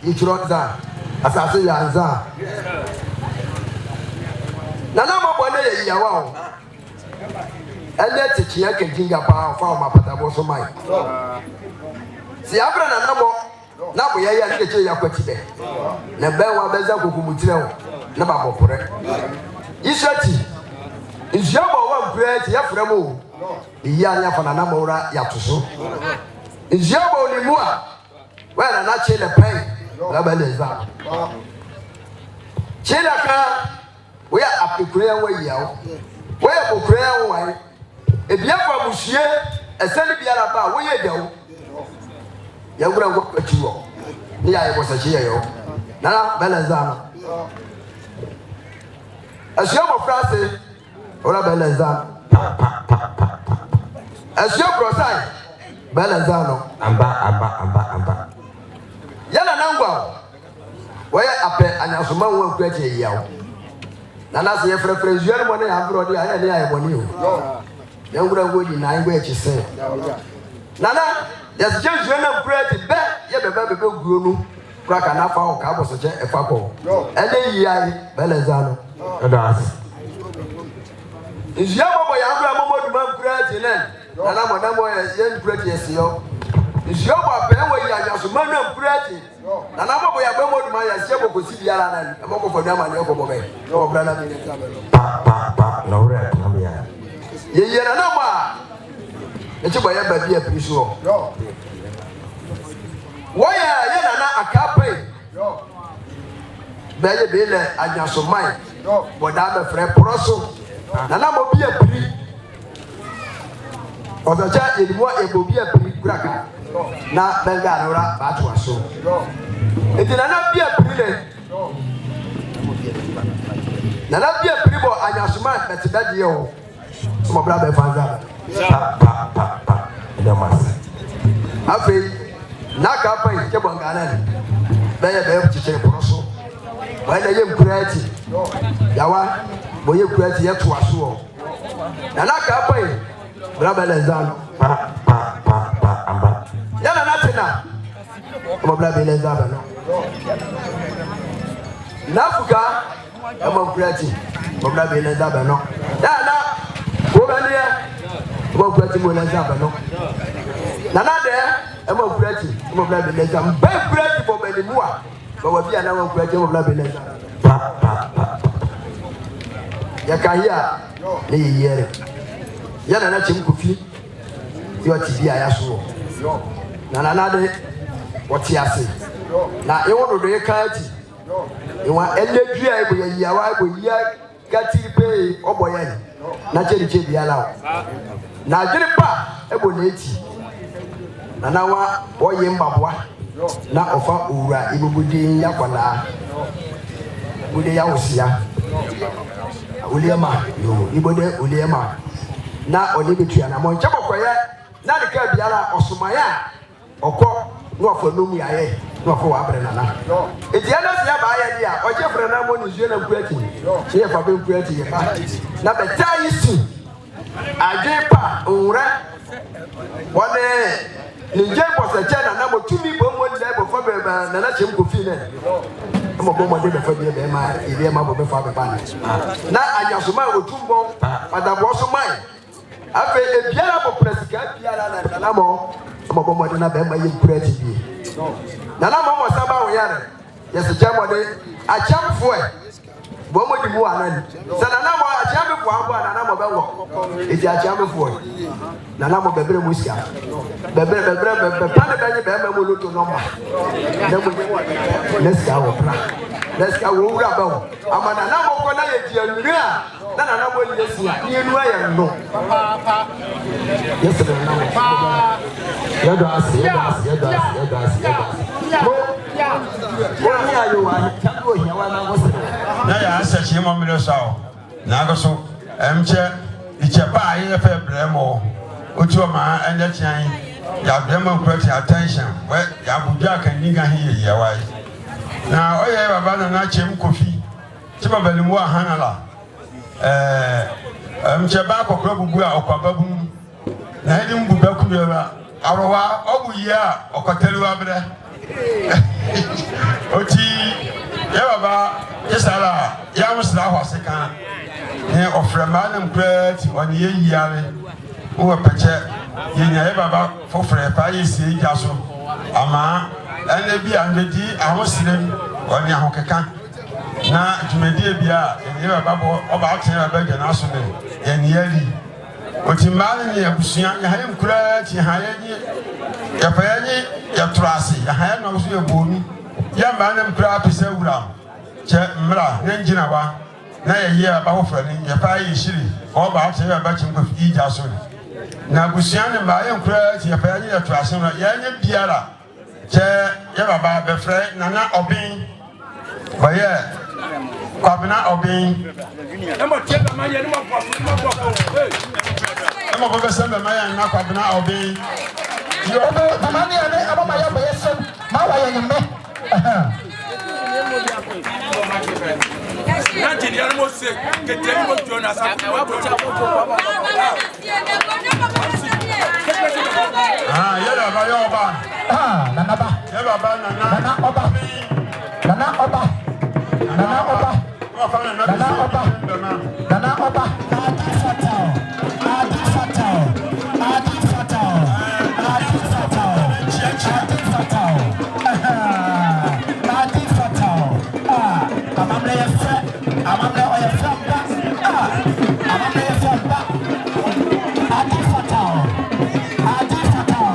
Yichronza, Assassin Yanza. Nana Mabone Yawa. And let the Chia can think about my Pataboso mine. See, after a number, now we are getting your question. Never Beza Kukumutro, never more for it. Ishati is your one great Yaframo. Yana Fanamora Yatuso. Is your only more. Well, I'm not chilling a pain. Labeleza. Chilaka, we are up to prayer way out. Where for prayer way? If you have a monsieur, a Sunday about where you go, you're going to work with you. Near I was a cheer. Now, Belazano. As your phrase, or a Belazano. As your prosai, Belazano. Amba. Yana Nangwa. Where Appiah and Asuma will create a yell. Nana say for friends, you money have brought the idea on you. Young would deny what you say. Nana, there's just one bread back, yet the baby grew. Crack an apple or cabo such a papo. And then ye Belazano. Is your boy Abraham Mom bread in then? And I'm a number of young bread, yes, yo. Is your boy Asuma bread? And I'm a boy about my Nyansapo Tv and I'm over for them and Obeng. No brother, Papa, no red, no yeah. Ye are no it's a boy ever be a piece of. Why are you not a cape? Belly Bill and your mind. But I'm a friend Prosso. And I'm be a pre. Or the child is more able to be a pre cracker. Now, Benganora, that was so. It did not be a pre. Not be a pre-boy, and your smart, but that you. My brother found out. I feel knock up by Ghanaian. They are able to take Prosso. When they are creative, Yawa, when you create yet to us all. And knock up by Ebenezer. Yana nothing now. My brother Ebenezer. Nafuka, I'm creative. My brother Ebenezer. Yana, Kwabena, I'm creative. Ebenezer. Nana there, I'm creative. My brother Ebenezer. I'm very creative for many more. But what we are now creating of Ebenezer. Yakaya, the year. Yana not him coffee. Your TV, I saw. Nana, what he has said. Now, you want to be a kite. You want any year with your wife with your catty pay or boy. Naturally, be allowed. Now, get it back, Eboneti. Nana, boy, Yembabwa. Na ofa ura ibubudi yakwana bude ya osia uliema yo ibode uliema na onibetua na monche bokoye na de ka biara osomaya okọ no afọ nomu yaye no afọ wa abre nana eti ana sia ba ya dia oje fre na mo nizue na kuati ye fa be kuati ye ba na beta yisu ajepa ura wone Ninja was a channel number 2 people one level for Nana Coffee. I'm a bomb de for the Emma, Idema before the banners. Now I just smile with 2 bombs, but that was mine. I feel a piano press, Piana and Namo, I'm a bomb de Nabema, you creative. Nanamo was about Yana. Yes, a jam I jump for it. Bomo di muanan. Sananamo a jam for one and I'm a bello. It's a jam for it. Nanamo bebre muska. Bebre Bebe Muluto number. Let's go. Let's go. I'm an anamo Kona. Nana will listen. You know, yes, I said, she won't be the soul. Nagaso, Mche, it's a pie in a fair bremo. Uchoma and the chain. Ya democratic attention. Well, Yabuja can nigga here, your wife. Now, I have a banana chim coffee. Chibabelimua Hanala. Mchebako Krabugua or Kababum. Nadim Bubakuya, Arawa, Obuya, or Katelua. Oti ya baba yesala ya musla ho seka ne ofrema na mkrati woni yeyare wo peche yenya ya baba fofre pa yesi jaso ama ene bi andedi ahosire woni ahokeka na jumedi bia ene baba bo oba aten baba gana so ne ene yali oti mane ne abusua ya hayem krati hayenye ya payenye ya trasi ya hayen no so yebonu ya mane mkra pese wura che mra ne ngina wa na ye ya ba hofra ne ya pa yi shiri oba aten baba chimko fi jaso ne na abusua ne ma ye mkra ti ya payenye ya trasi no ya nye biara che ya baba be frɛ nana Obeng baye Kwabena Obeng emo tienda maye ni mwa emo baba sembe maye na Kwabena Obeng yo tamani ane aba maye baye sem ma wa ye nyame nanti ni almo se ke temi mo jona sa wa bo cha yela ba yo ba nana ba ya baba nana oba nana oba nana oba wa fa na nana oba nana oba adi fatao adi fatao adi fatao adi fatao adi fatao adi fatao amamle ya fa amamle o ya fa ba amamle ya fa ba adi fatao adi fatao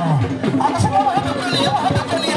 amasa wa ha ko ni wa ha ko ni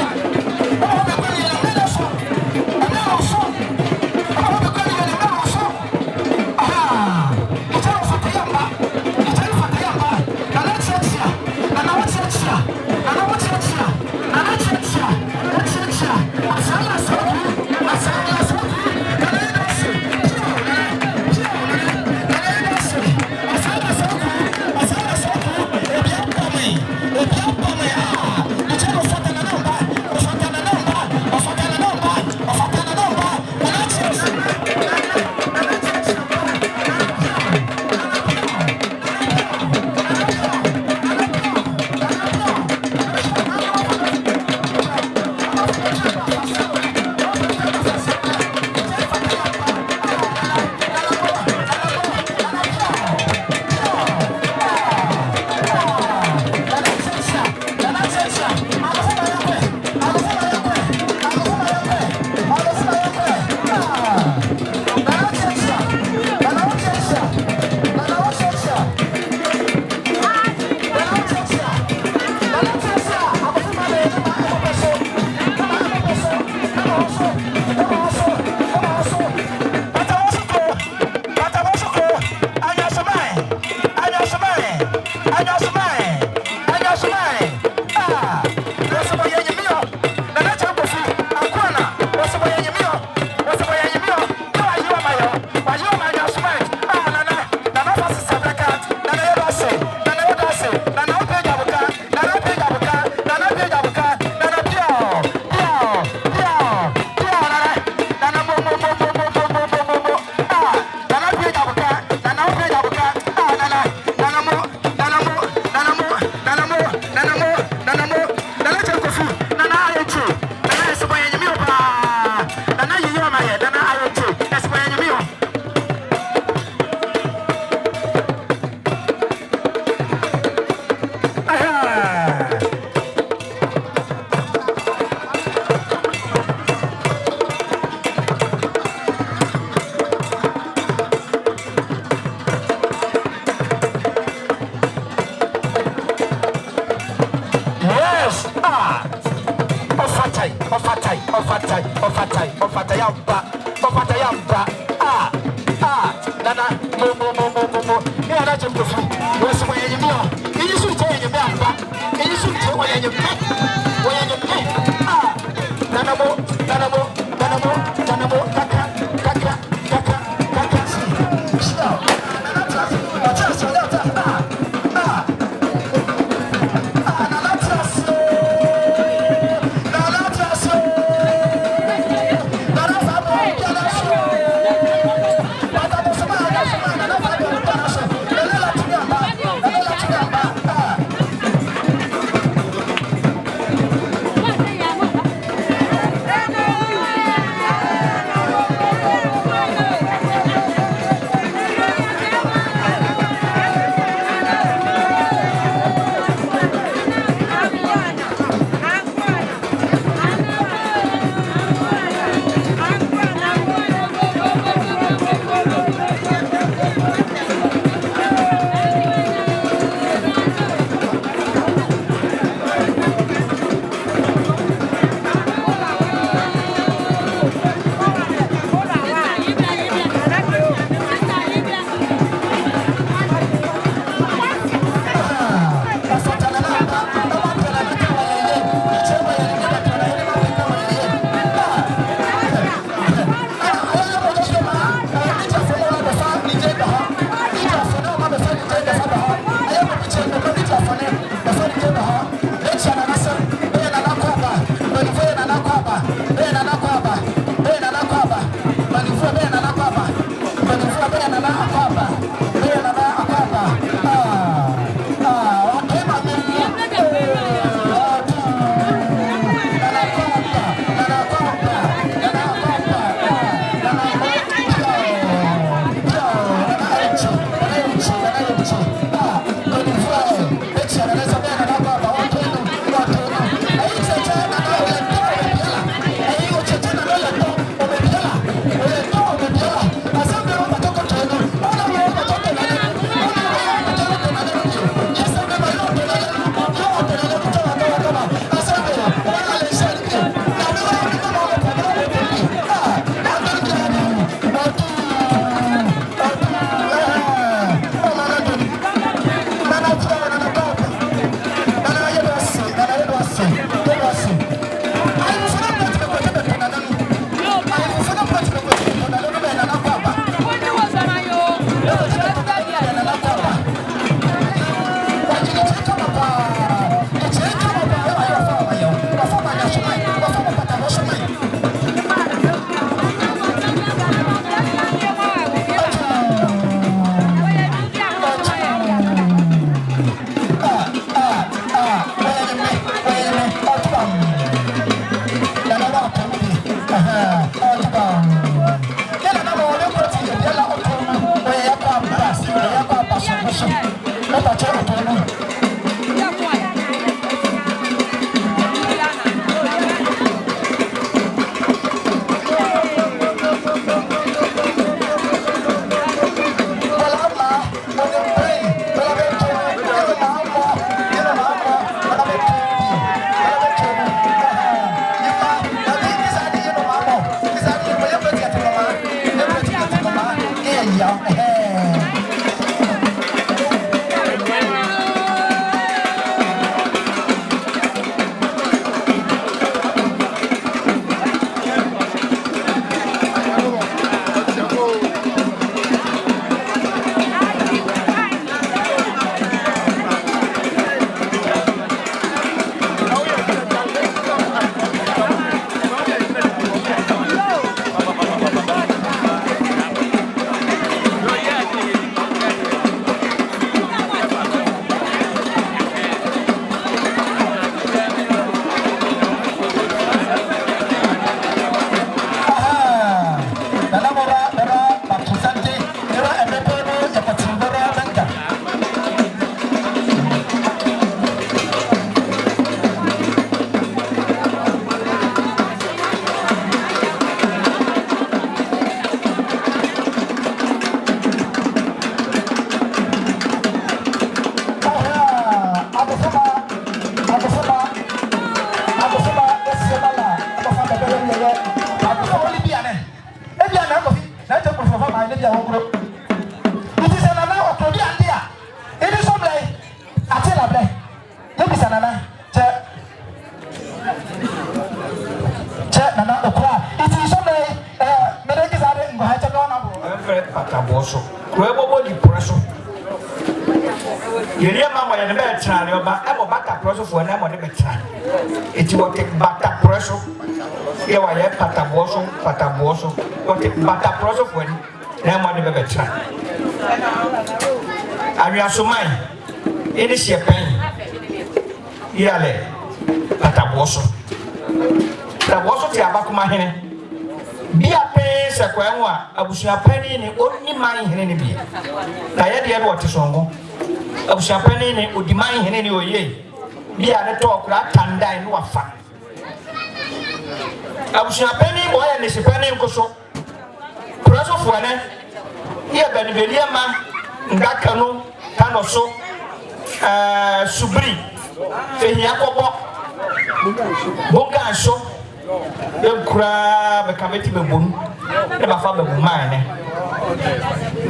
nana check nana okra it is so me dey gizade ngo ha check na bo every pataboso ko bobo di presso yeri mama ya ne be tra le oba e mo bata presso fo na mo de be tra eti wo take bata presso ye wa ye pataboso wo take bata presso fo na mo de be tra awia somai ene hye pen yale pataboso ti abakuma hene bia pe se kwanwa Abusuapanin ni onni man hene ni bia na ye de wo tesongo Abusuapanin ni odi man hene ni oye bia ne to okra tandai no wafa Abusuapanin bo ya ne sipanin koso proso fo ne ye Benebelia ma ngaka no kanoso subri ehia kobo bonga so kura be kameti be bonu e ba fa be bu man ne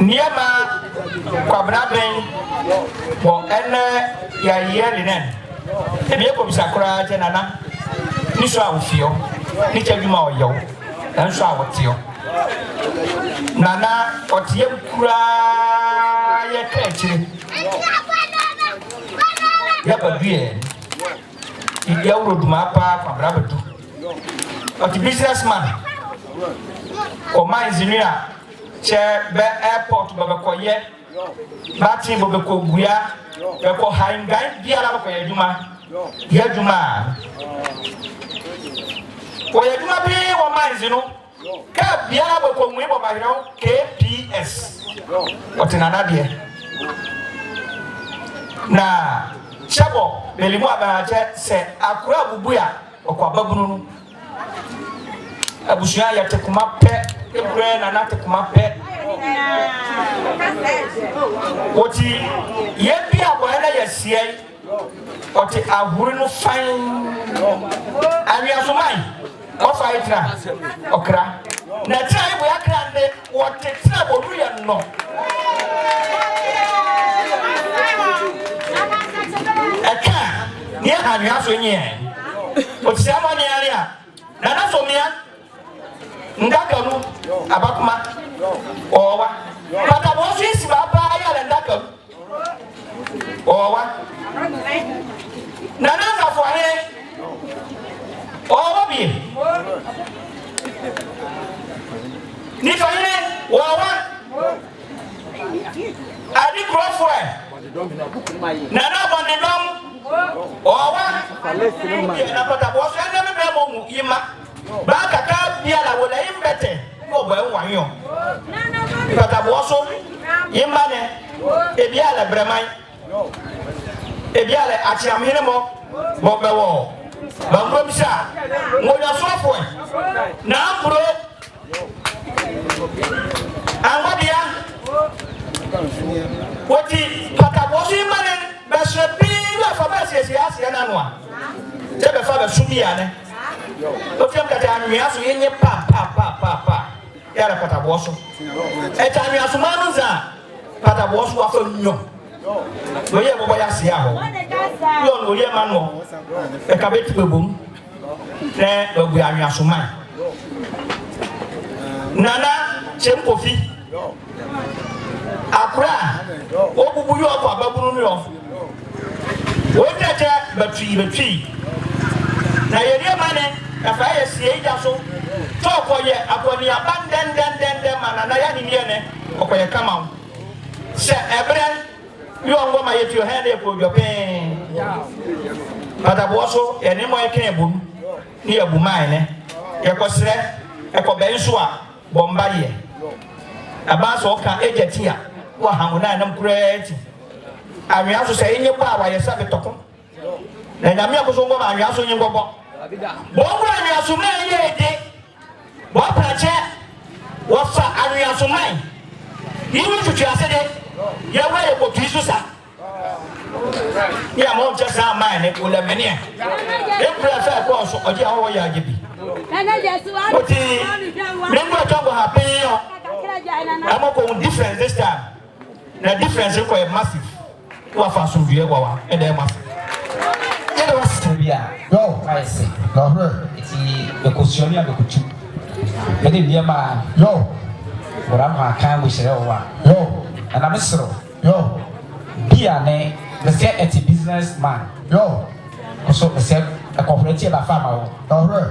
niema Kwabena ben bo ene ya yeli nen e bi ko bisa kura je nana ni so awofio ni chadwuma oyo dan so awotio nana otie kura ye kachiri ya badue ya uroduma pa Kwabena bedu oti businessman o mainzinia che be airport be ko ye batin bo be ko guya be ko hangai biara ko ye juma ko ye juma bi o mainzinu ka biara bo ko mu bo ba hiro KPS oti nana de na chabo belimu abaje se akura bubuya okwa babunu abusua ya tekuma pe ebre na na tekuma pe oti ye bia bo na ya sie oti ahuru no fan awia so man o fa itra okra na trai bo ya krande o tetra bo ru ya no eka ni ha ni aso nyi oti sama ni area na na so mia ndakaru abakuma owa pataboso isi baba ya le ndakaru owa na na fo he owa bi ni fa he owa adi krofo na na bondom owa na pataboso na me be mo mu yima ba kaka bia la wala imbete ko ba wanyo pataboso yima ne e bia la breman e bia la atiamhene mo bo be wo ba mbomsa ngonya sofo na mbro angodia woti pataboso yima ne ba shepi la fa ba sia na noa te be fa ba sumia ne o fiam kata anwia so yenye pa ya la pataboso eta anwia so manuza pataboso wa fa nyo no ye bobo ya sia ho yo no ye manu e ka beti bebum ne babu anwia so man nana chempofi akra obubu yo kwa babunu yo o tete batwi na yeri mane afa ye sie ija so toko ye akoni abanden manana ya ni ne okoye kama se ebre yo ngoma yetu yo hande ko jo pen pataboso eni mo eken ebum ni ebumai ne ye kosre e ko benso a bomba ye abaso ka ejetia wa hamuna na mkureti awia so se enye ba wa ye sabe toko na nyame akoso ngoma awia so nyi ngobo bongo awia so na ye de bo prache wo fa awia so mai yiwu tutu asede ye wa ye ko tuisu sa ya mo just na mai ne ko le meni e kura fa ko so oje awo ya ajebi oti nengo tongo happy yo amo ko difference this time na difference ko e massive wa fa so vie wa e dey massive ayese na hwe iti ekosioni abekutu ede ndiema yo ora ma kan wo hyere wo a yo na mesro yo bia ne the say eti business man yo so the say a cooperative ba farmer wo na hwe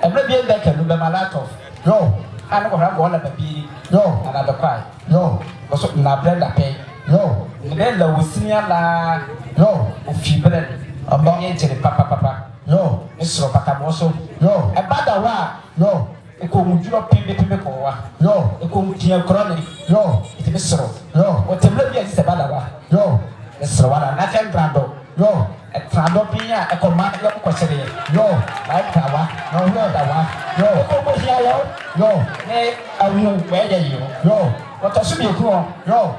every bia be kanu be malato yo ana ko ra go la babi yo ana be kwai yo so na brenda pay yo ne la wosinia la yo ofi brenda aba ye tere papa yo mesro patamo so yo e bada wa yo eko muduro pembe ko wa yo eko mutia krone yo ite mesro yo o temle bia se bada wa yo mesro wala na ten brando yo e trando pinya e ko ma yo ko sere yo na tawa na hwe da wa yo ko mo hia yo yo ne awu we ye yo yo wato su bi ko yo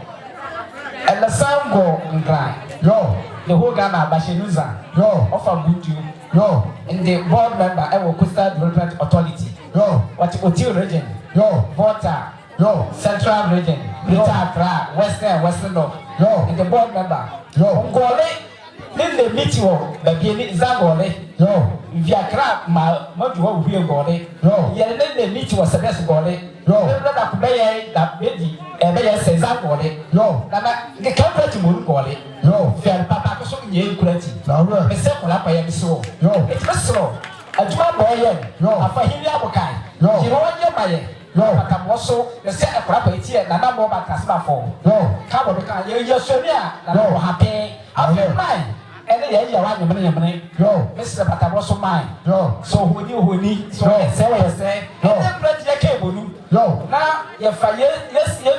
ela sango ngra yo the whole Ghana Bashenuza yo offer good you yo in the board member I will Coastal Development Authority yo what Otil region yo Volta yo Central region Greater Accra Western North yo in the board member yo Ngole in the meeting Bibiani Zangole yo via Accra Mojo we Ngole yo ye in the meeting was the best Ngole yo that could be that baby say Zangole yo na the campus to Ngole yo fair papa so ye kurati na hwe me se kola pa ye so yo it mesro aduma boye yo afahiri abokai yo jiro wanye maye yo patamo so me se kola pa etie na na mo ba kasma fo yo ka bo ka ye so ni a na mo happy afi mai ene ye ya wa nyemene yo me se patamo so mai yo so honi so se we se ene plate ye ke bonu yo na ye fa ye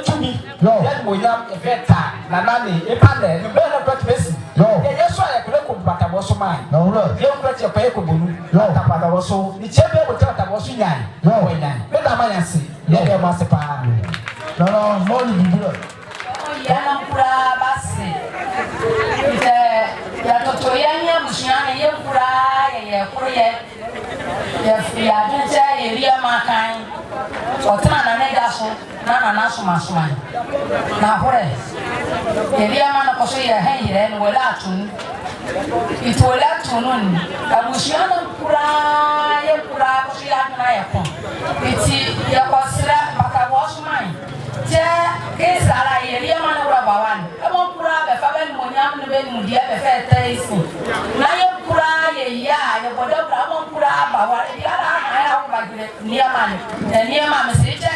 tumi yo ye mo yam e feta na na ni e pa ne be na plate besi yo ye so ya kule ko patamo so mai na hwe ye plate ye pa ye ko bonu yo patamo so ni chebe ko patamo so nyan yo we nyan me da ma yansi ye de ma se pa na mo ni bibira ya na kura basi ya toto ya nya bushana ye kura ye kura ya dinja ye ria makan otana na ne gaso na so masuma na hore ye ria mana ko so ye hehire no wala tun itu wala tunun abushana kura ye kura ko so ya na ye ko iti ya ko sira bakawo sumai ja kesala yeria mana ura bawan amo pura be fa ben monyam ne ben mudia be fe taisi na ye pura ye ya ye bodo pura amo pura bawa ya la na ya ko bagire niamane niama mesije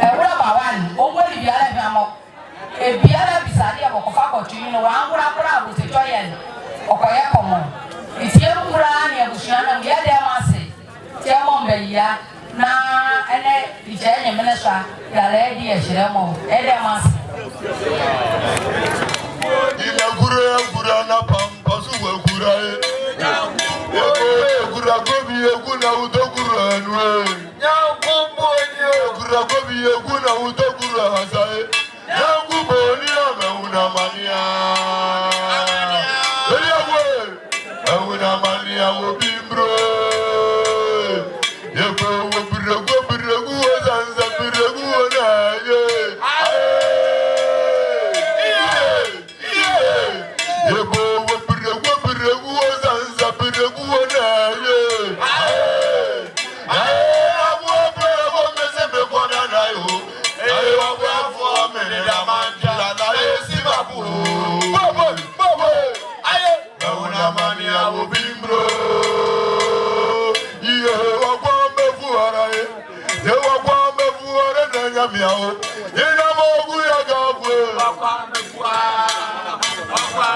ura bawan o mo li biara bi amo e biara bisari amo ko fa ko tuni no wa ngura pura bu se toyen o ko ye komo itie pura ne abusuana mu ya de amase tie mo mbe ya na ene ije minister ya le di eshiremo ede mas ina gura na pampa su we gura gura gobi eguna udogura nwe nyangumbo ni gura gobi eguna udogura hasae nyangumbo ni ameuna mania ameuna mania wo bimbro Biregu zanza biregu na ye yebo biregu zanza biregu na ye abu biregu mese me kona na yo ayo abu afo me na manja na ye sibabu babo ayo na mani abu bimbro ye wa miao ina mogu ya gabwe akwa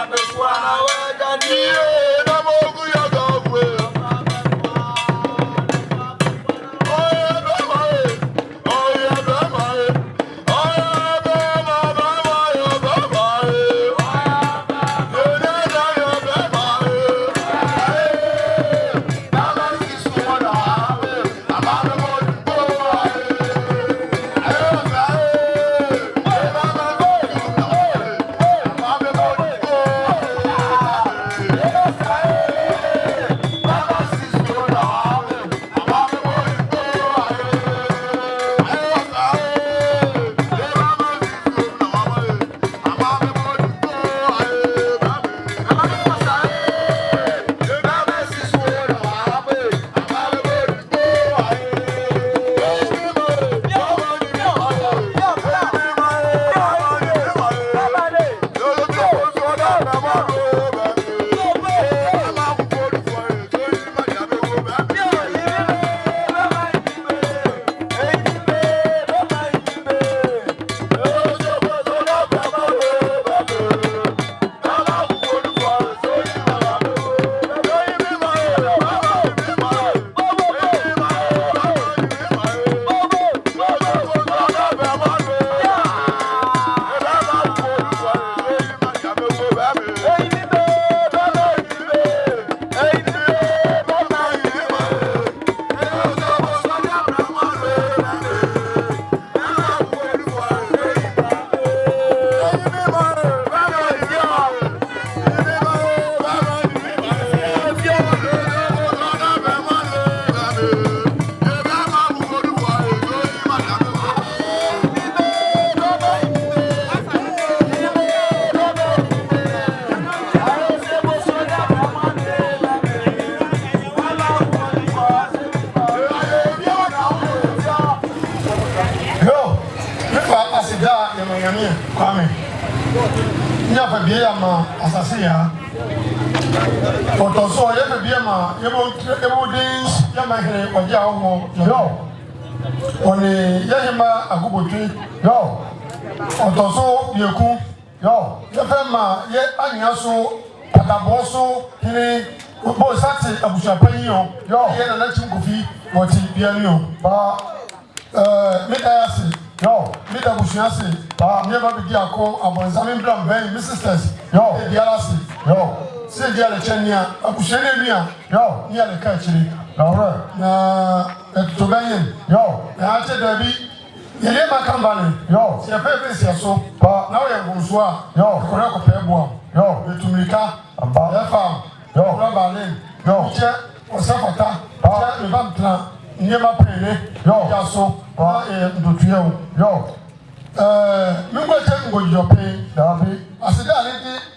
mefua na wega ni ina mogu ya gabwe Yami, Kwame. Nyafa Biama, Assasia. Otoso, Yama Biama, Ebodin, Yama, or Yao, yo. Only Yahima, Agubuti, yo. Otoso, Yoku, yo. Yafema, yet Anyaso, Pataboso, Hine, Bosati, Abusuapanin, yo, and a Natum Kofi, what Bibiani, Midayasi, yo, Midabusiasi, never be a call about Zamin Blam, very sisters, yo, Dialasi, yo, say Dialachania, Abushania, yo, near the country, no, Tobayan, yo, I said, Debbie, Yelema Company, yo, see a paper, so, but now you're Bonswa, yo, Korako Pebua, yo, the Tumika, about the farm, yo, Rabalin, yo, Chair, or Safata, the Vampla. Never pay, yo, Yaso, Dutrio, yo. Number 10 with your pay, Darby. I said, I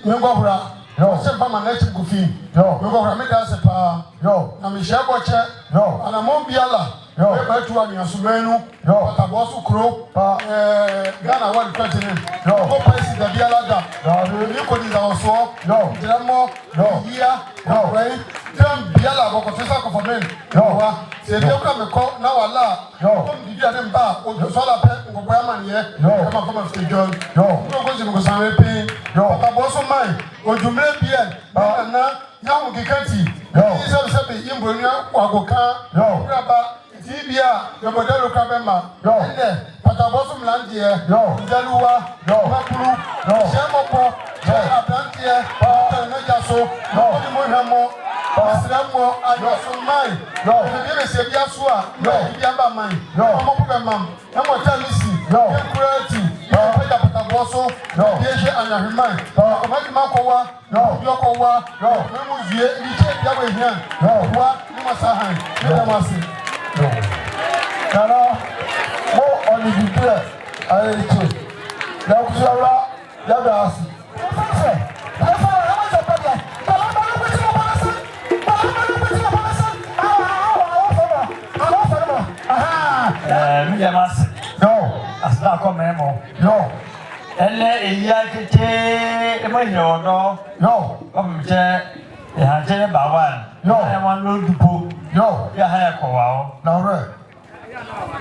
didn't know, yo, send from my native coffee, yo, you go Ramita as a pa, yo, and Michelle Watcher, yo, and a Mombiala, yo, back to Yasumenu, yo, Tabosu Crow, Ghana one president, yo, go place the Biala, you could also, yo, Dramo, yo, here, yo, right, Jam Biala, Bocotesa for men, yo. C'est bien comme le now Allah, comme dit à Demba, on doit la paix, on va pas manier, comme un stédion, on va s'en répéter, on va boire son main, on joue bien, maintenant, il y a un qui il s'est fait un bonheur, ou un coquin, Tibia, le modèle au Kwabena, Patabosu Mlandier, Jaloua, Mapulu, Chamopo, Aplantier, Najaso, Monamo, Asramo, Adosumai, the Biasua, Yamba Mai, Mopamam, Namotalisi, Kurati, Pataboso, Deja and Yahimai, Makowa, Yokowa, Memuzie, Yawayan, Numasahan, Namasi. Now, more on the declare, I say, Yakusara, Yabas. No, as not come no. And let Yakite, no, come there, the Hajay Bawan, no, I want to put, no, Yahako, no, right.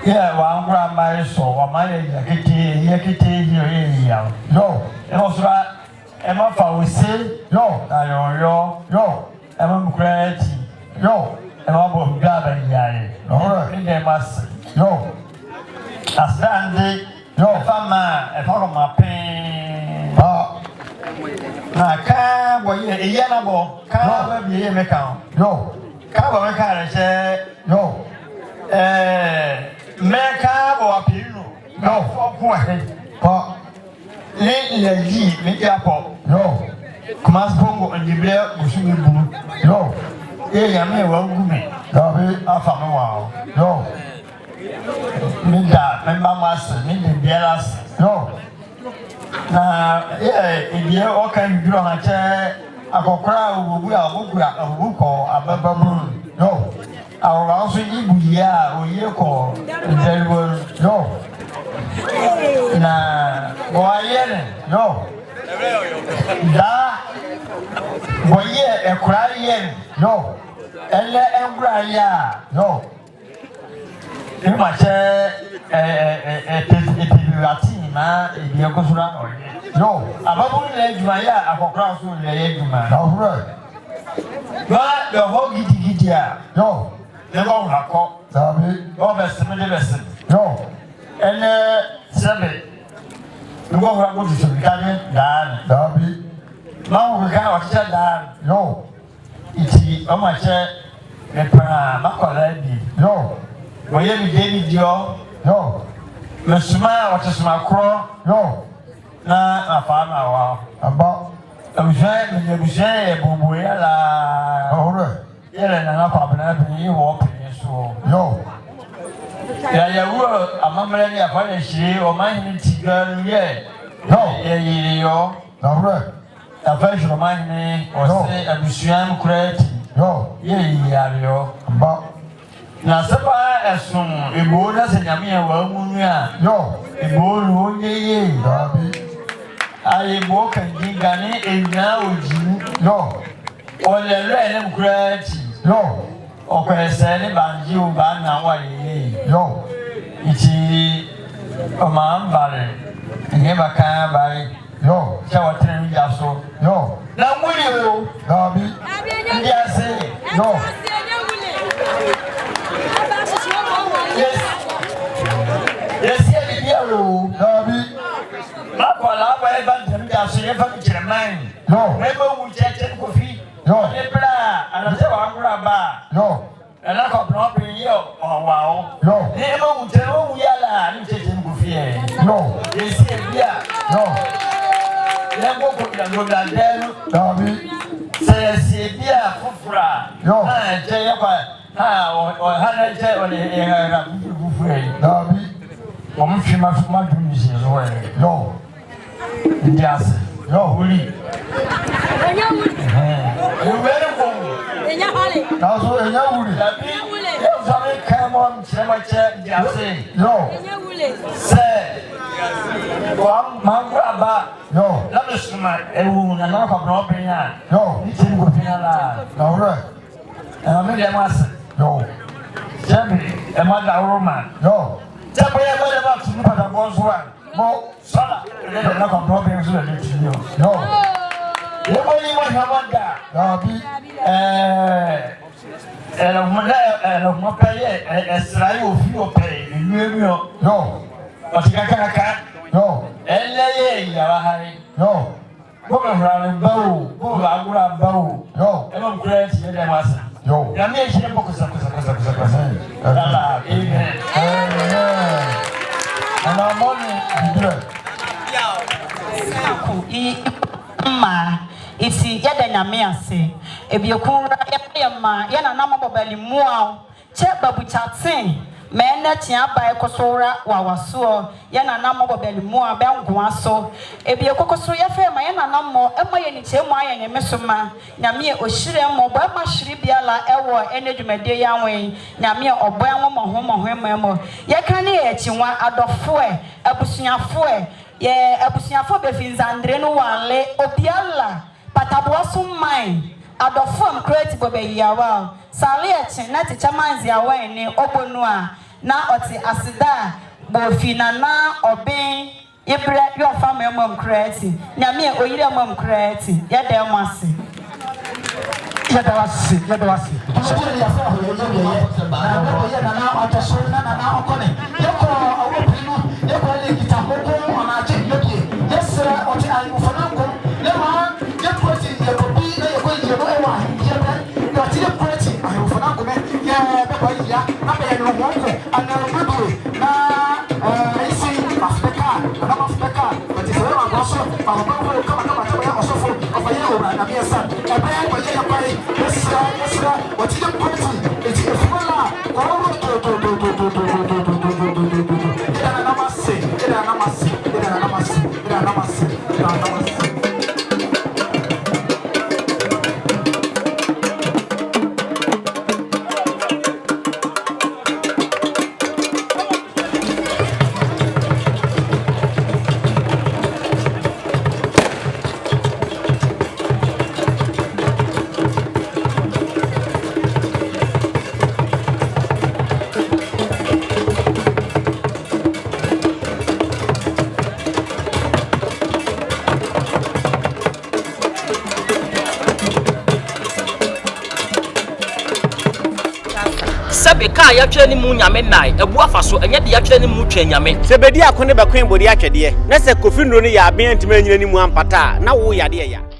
Yeah, one grandma saw my Yakite here. No, and also Emma Fawisi, no, yo, Emma Grant, no, Emma Bogaba Yai, no, in the mass, no, as Dandy, no, Fama, a part of my pain. I can't, well, Yanabo, can't be a mechanic, no, can't be a say, no. Meka or Appiah, no, for what? Lately, make up, no. Commas Bongo and the Blair, Musumu, no. Eh, I may well go me, no. Minda, member master, Minda Bielas, no. Now, in the all kind of grown a chair, a crowd will be a book or a baboon, no. Our also Ibuya or Yoko, there was no. Na Boyen, no. Da Boye, a crying, no. And let Embraya, no. You must say a Latina, a Yokosura, no. About leg Maya, a cross with the Egma, no, right. But the whole Gitia, no. Never have caught the best. No, and Sabbath. You won't have good to be done, Darby. Now we can't shut down. No, it's on my chair, the Macoladi. No, Miami David Joe. No, the smile was a small crow. No, I found out about a Bushai, Bubuela. All right. And I'm up you walk so. No. Yeah, you were a mamma of a she or my girl, yeah. No, no, right. A fashion of my name or say a museum credit. No, yeah, but Na saba esun ebo na se nyame wa munu a. Yo. Ebo no nyeye. Dabi. Ayi bo kan gingane enya oji. Yo. Ole re ne mkurati. Yo. Okwese ne banji o ba na wa ye. Yo. Iti o ma mbare. Nye baka bai. Yo. Cha wa tren ya so. Yo. Na muni o. Dabi. Ndi ase. Yo. Yes, yo. Dabi. Makola ba e ban tem ya so ye fa German. Yo. Mebo wu cheche kofi. Yo. E bra, ana se wa ngura ba. Yo. Ana ko bro bi yo o wa o. Yo. Ni mo wu te o wu yala ni cheche kofi e. Yo. Yes, bia. Yo. Le go ko ya go da delu. Dabi. Se bia fufura. Yo. Ah, je ya kwa. Ah, o hana je o le e ra fufura e. Dabi. O mo fi ma du ni se so e. Yo. Ndi ase. Yo. Uli. Enya wuli. You very cool. Enya hole. Nazo enya wuri. Labi. You sabe come on, chema che ndi ase. Yo. Enya wuli. Se. Wa mangura ba. Yo. La besuma ewu na na ko bro bin ya. Yo. Ni tin ko fin la. Daure. Me dem ase. Yo. Jabi e ma da Roma. Yo. Jabi e ma da ba tunu pada bonsoa. Mo sala. Le na ko bro bin so le ti yo. Yo. Ye mo ni mo hamanda. Dabi. Ela mo paye Israel ofi o paye enu yo. Yo. O ti kaka. Yo. Eleye ya wa hari. Yo. Bo me hra me bawo, bo ba gura bawo. Yo. E mo kura ti de masa. Yo. Ya me ehire boko sa. Ala, amen. Amen. Ana moni bibire. Ma iti yada nyame ase ebiekura yema yana na mabobali muaw che babuchatin me na tia bai kosora wawaso yana na mabobali muaw bengoa so ebiekokosoro yefe ma yana na mo ema ye ni chemu ayenye mesoma nyame ohire mo bo ma hire biala ewo enedwumade yanwen nyame obo anwo mo ye kan ne ye chinwa adofo abusuafo ye abusuafo befinzandre no wanle obiala pataboaso man adofom creative obeyawa sale eche na teacher manzi awan ni obonu a na oti asida bofina na Obeng ibra yo fama mom creative nyame oyire mom creative ye dem ase yadawasi sori ya fa ho ye na na ataso na okone yeko awopinu yeko le kitahoko ona ache yokie yesra oti ayifufanko le ma yeko ti yeko bi na yeko yeko ewa yebe yo ti le preti ayifufanko me ye beba ya na be no wonko ana rubu na isi afeka but is ewa goso pa ho kama ya osofo ofaye ora na biesa ebe ya pai yesra oti le preti eti efula ko Sebeka ya twa ni mu nyame nai ebu afa so enye de ya twa ni mu twa nyame sebedi akone be kwen bodi akyede na se kofi nro ni ya aben ntime nyina ni mu ampata na wo yade ya